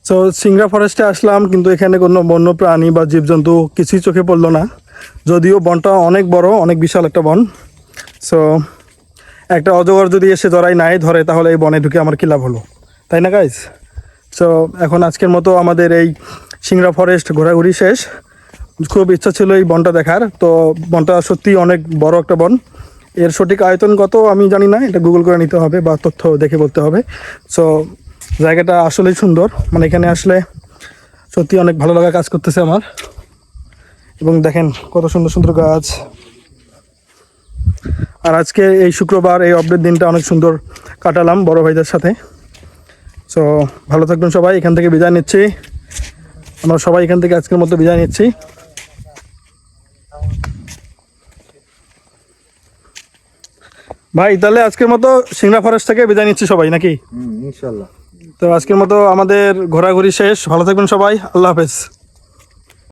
So Singra ফরেস্টে আসলাম, কিন্তু এখানে কোনো বন্য প্রাণী বা জীবজন্তু কিছুই চোখে পড়লো না, যদিও বনটা অনেক বড়, অনেক বিশাল একটা বন। সো একটা অজগর যদি এসে নাই ধরে, তাহলে এই বনে ঢুকে আমার কী লাভ হলো, তাই না গাইজ? সো এখন আজকের মতো আমাদের এই সিংড়া ফরেস্ট ঘোরাঘুরি শেষ। খুব ইচ্ছা ছিল এই বনটা দেখার, তো বনটা সত্যি অনেক বড় একটা বন। এর সঠিক আয়তন কত আমি জানি না, এটা গুগল করে নিতে হবে বা তথ্য দেখে বলতে হবে। সো জায়গাটা আসলেই সুন্দর, মানে এখানে আসলে সত্যি অনেক ভালো লাগা কাজ করতেছে আমার। এবং দেখেন কত সুন্দর সুন্দর গাছ। আর আজকে এই শুক্রবার, এই অফডের দিনটা অনেক সুন্দর কাটালাম বড় ভাইদের সাথে। সো ভালো থাকবেন সবাই, এখান থেকে বিদায় নিচ্ছি। আমরা সবাই এখান থেকে আজকের মতো বিদায় নিচ্ছি। ভাই তাহলে আজকের মতো সিংড়া ফরেস্ট থেকে বিদায় নিচ্ছি সবাই, নাকি? ইনশাল্লাহ। তো আজকের মতো আমাদের ঘোরাঘুরি শেষ। ভালো থাকবেন সবাই, আল্লাহ হাফেজ।